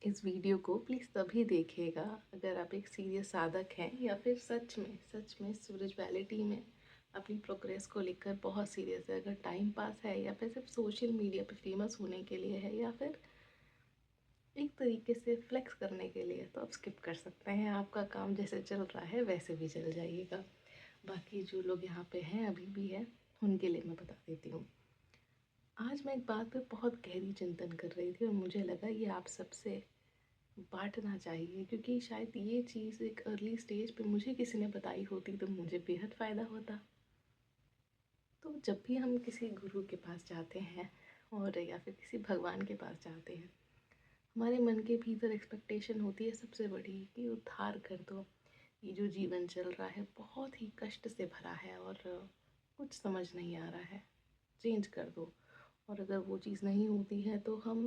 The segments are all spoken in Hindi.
इस वीडियो को प्लीज़ तभी देखिएगा अगर आप एक सीरियस साधक हैं या फिर सच में स्पिरिचुअलिटी में अपनी प्रोग्रेस को लेकर बहुत सीरियस है। अगर टाइम पास है या फिर सिर्फ सोशल मीडिया पे फेमस होने के लिए है या फिर एक तरीके से फ्लेक्स करने के लिए, तो आप स्किप कर सकते हैं। आपका काम जैसे चल रहा है वैसे भी चल जाइएगा। बाकी जो लोग यहाँ पे हैं अभी भी हैं, उनके लिए मैं बता देती हूँ। आज मैं एक बात पे बहुत गहरी चिंतन कर रही थी और मुझे लगा ये आप सबसे बाँटना चाहिए, क्योंकि शायद ये चीज़ एक अर्ली स्टेज पे मुझे किसी ने बताई होती तो मुझे बेहद फ़ायदा होता। तो जब भी हम किसी गुरु के पास जाते हैं और या फिर किसी भगवान के पास जाते हैं, हमारे मन के भीतर एक्सपेक्टेशन होती है सबसे बड़ी कि उद्धार कर दो। ये जो जीवन चल रहा है बहुत ही कष्ट से भरा है और कुछ समझ नहीं आ रहा है, चेंज कर दो। और अगर वो चीज़ नहीं होती है तो हम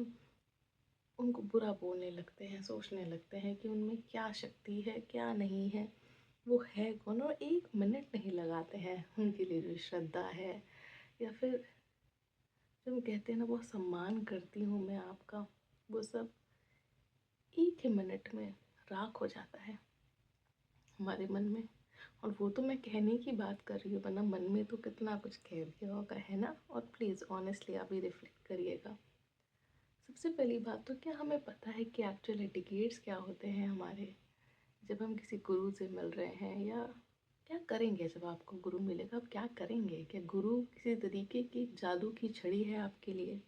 उनको बुरा बोलने लगते हैं, सोचने लगते हैं कि उनमें क्या शक्ति है, क्या नहीं है, वो है कौन, और एक मिनट नहीं लगाते हैं उनके लिए जो श्रद्धा है या फिर जो हम कहते हैं ना बहुत सम्मान करती हूँ मैं आपका, वो सब एक ही मिनट में राख हो जाता है हमारे मन में। और वो तो मैं कहने की बात कर रही हूँ, वरना मन में तो कितना कुछ कह दिया होगा, है ना। और प्लीज़ ऑनेस्टली आप भी रिफ्लेक्ट करिएगा। सबसे पहली बात तो क्या हमें पता है कि एक्चुअल एटिकेट्स क्या होते हैं हमारे, जब हम किसी गुरु से मिल रहे हैं, या क्या करेंगे जब आपको गुरु मिलेगा, आप क्या करेंगे? क्या गुरु किसी तरीके की जादू की छड़ी है आपके लिए?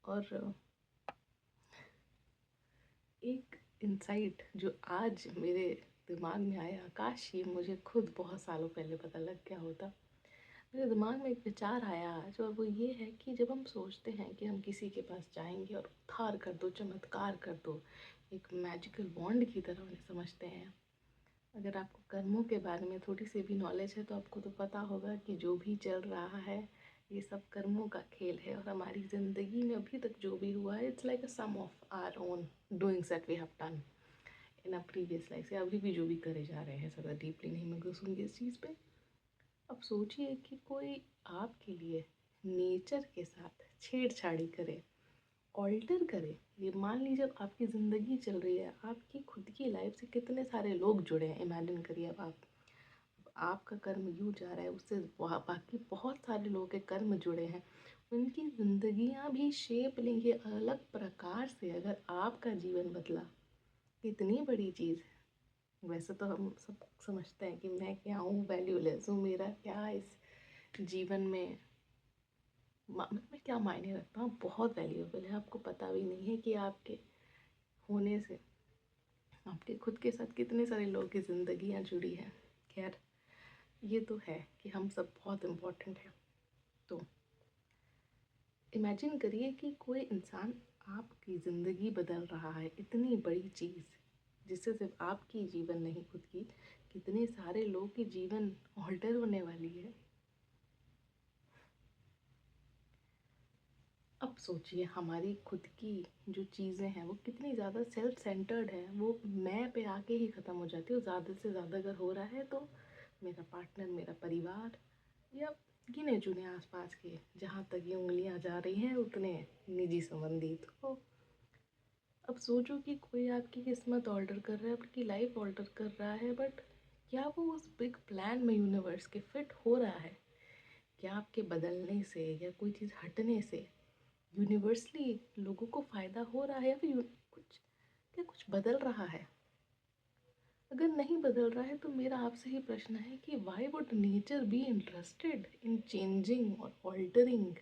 और एक इंसाइट जो आज मेरे दिमाग में आया, काश ये मुझे खुद बहुत सालों पहले पता लग गया होता। मेरे दिमाग में एक विचार आया आज, और वो ये है कि जब हम सोचते हैं कि हम किसी के पास जाएंगे और उद्धार कर दो, चमत्कार कर दो, एक मैजिकल वॉन्ड की तरह उन्हें समझते हैं। अगर आपको कर्मों के बारे में थोड़ी सी भी नॉलेज है तो आपको तो पता होगा कि जो भी चल रहा है ये सब कर्मों का खेल है, और हमारी ज़िंदगी में अभी तक जो भी हुआ है it's like a sum of our own doings that we have done in a previous life, से अभी भी जो भी करे जा रहे हैं। ज़्यादा डीपली नहीं मैं घुसूँगी इस चीज़ पे। अब सोचिए कि कोई आपके लिए नेचर के साथ छेड़छाड़ी करे, ऑल्टर करे। ये मान लीजिए अब आपकी ज़िंदगी चल रही है, आपकी खुद की लाइफ से कितने सारे लोग जुड़े हैं। इमेजिन करिए अब आपका कर्म यूँ जा रहा है, उससे बाकी बहुत सारे लोगों के कर्म जुड़े हैं, उनकी ज़िंदगियाँ भी शेप लेंगे अलग प्रकार से अगर आपका जीवन बदला। कितनी बड़ी चीज़ है। वैसे तो हम सब समझते हैं कि मैं क्या हूँ, वैल्यूलेस हूँ, मेरा क्या इस जीवन में मैं क्या मायने रखता हूँ। बहुत वैल्यूएबल है, आपको पता भी नहीं है कि आपके होने से आपके खुद के साथ कितने सारे लोगों की ज़िंदगियाँ जुड़ी हैं। खैर, ये तो है कि हम सब बहुत इम्पोर्टेंट हैं। तो इमेजिन करिए कि कोई इंसान आपकी ज़िंदगी बदल रहा है, इतनी बड़ी चीज़ जिससे सिर्फ आपकी जीवन नहीं, खुद की कितने सारे लोगों की जीवन ऑल्टर होने वाली है। अब सोचिए हमारी खुद की जो चीज़ें हैं वो कितनी ज़्यादा सेल्फ सेंटर्ड है, वो मैं पे आके ही ख़त्म हो जाती है। ज़्यादा से ज़्यादा अगर हो रहा है तो मेरा पार्टनर, मेरा परिवार, या गिने चुने आसपास के, जहाँ तक ये उंगलियाँ जा रही हैं उतने निजी संबंधी। तो अब सोचो कि कोई आपकी किस्मत ऑल्टर कर रहा है, आपकी लाइफ ऑल्टर कर रहा है, बट क्या वो उस बिग प्लान में यूनिवर्स के फिट हो रहा है? क्या आपके बदलने से या कोई चीज़ हटने से यूनिवर्सली लोगों को फ़ायदा हो रहा है, या फिर कुछ, क्या कुछ बदल रहा है? अगर नहीं बदल रहा है तो मेरा आपसे ही प्रश्न है कि why would nature be interested in changing और ऑल्टरिंग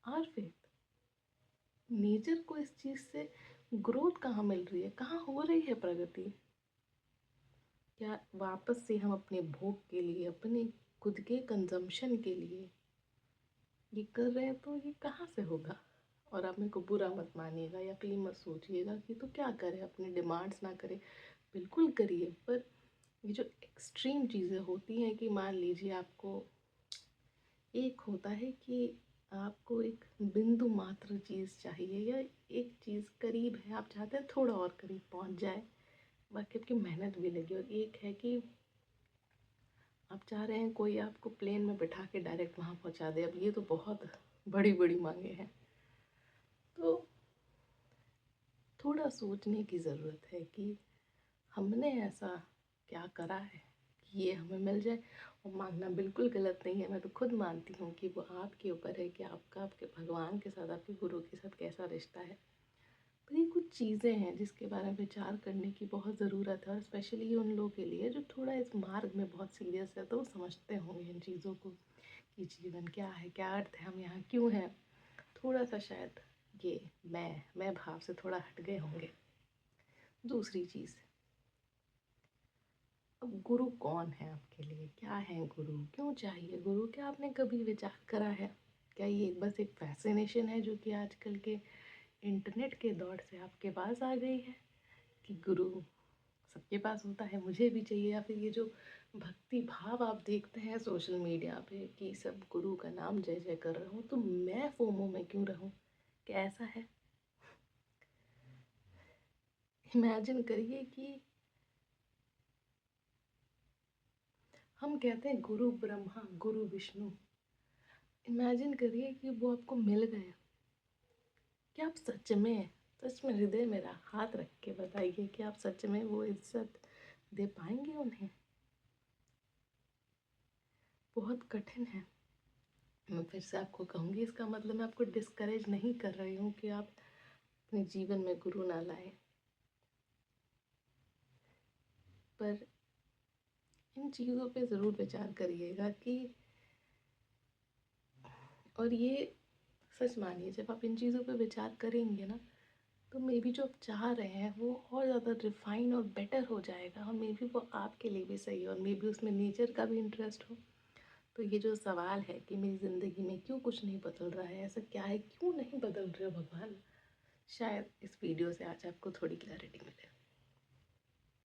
आवर फेथ? नेचर को इस चीज़ से ग्रोथ कहाँ मिल रही है, कहाँ हो रही है प्रगति? क्या वापस से हम अपने भोग के लिए, अपने खुद के कंजम्पशन के लिए ये कर रहे हैं, तो ये कहाँ से होगा? और आप मेरे को बुरा मत मानिएगा या फिर मत सोचिएगा कि तो क्या करें, अपनी डिमांड्स ना करें। बिल्कुल करिए, पर ये जो एक्सट्रीम चीज़ें होती हैं कि मान लीजिए आपको एक होता है कि आपको एक बिंदु मात्र चीज़ चाहिए, या एक चीज़ करीब है, आप चाहते हैं थोड़ा और करीब पहुंच जाए, बाकी आपकी मेहनत भी लगी। और एक है कि आप चाह रहे हैं कोई आपको प्लेन में बिठा के डायरेक्ट वहाँ पहुँचा दे। अब ये तो बहुत बड़ी बड़ी मांगे हैं। तो थोड़ा सोचने की ज़रूरत है कि हमने ऐसा क्या करा है कि ये हमें मिल जाए। और मानना बिल्कुल गलत नहीं है, मैं तो खुद मानती हूँ कि वो आपके ऊपर है कि आपका आपके भगवान के साथ, आपके गुरु के साथ कैसा रिश्ता है। पर ये कुछ चीज़ें हैं जिसके बारे में विचार करने की बहुत ज़रूरत है, और स्पेशली उन लोगों के लिए जो थोड़ा इस मार्ग में बहुत सीरियस है, तो वो समझते होंगे इन चीज़ों को कि जीवन क्या है, क्या अर्थ है, हम यहाँ क्यों हैं। थोड़ा सा शायद ये मैं भाव से थोड़ा हट गए होंगे। दूसरी चीज़, अब गुरु कौन है आपके लिए, क्या है गुरु, क्यों चाहिए गुरु, क्या आपने कभी विचार करा है? क्या ये बस एक फैसिनेशन है जो कि आजकल के इंटरनेट के दौर से आपके पास आ गई है कि गुरु सबके पास होता है, मुझे भी चाहिए? या फिर ये जो भक्ति भाव आप देखते हैं सोशल मीडिया पे कि सब गुरु का नाम जय जय कर रहा हूँ, तो मैं फोमो में क्यों रहूँ? क्या ऐसा है? इमेजिन करिए कि हम कहते हैं गुरु ब्रह्मा गुरु विष्णु, इमेजिन करिए कि वो आपको मिल गए। क्या आप सच में हृदय मेरा हाथ रख के बताइए कि आप सच में वो इज्जत दे पाएंगे उन्हें? बहुत कठिन है। मैं फिर से आपको कहूँगी, इसका मतलब मैं आपको डिस्करेज नहीं कर रही हूँ कि आप अपने जीवन में गुरु ना लाएं, पर इन चीज़ों पे ज़रूर विचार करिएगा कि, और ये सच मानिए जब आप इन चीज़ों पे विचार करेंगे ना, तो मे बी जो आप चाह रहे हैं वो और ज़्यादा रिफाइन और बेटर हो जाएगा, और मे बी वो आपके लिए भी सही है, और मे बी उसमें नेचर का भी इंटरेस्ट हो। तो ये जो सवाल है कि मेरी ज़िंदगी में क्यों कुछ नहीं बदल रहा है, ऐसा क्या है, क्यों नहीं बदल रहे हो भगवान, शायद इस वीडियो से आज आपको थोड़ी क्लैरिटी मिले।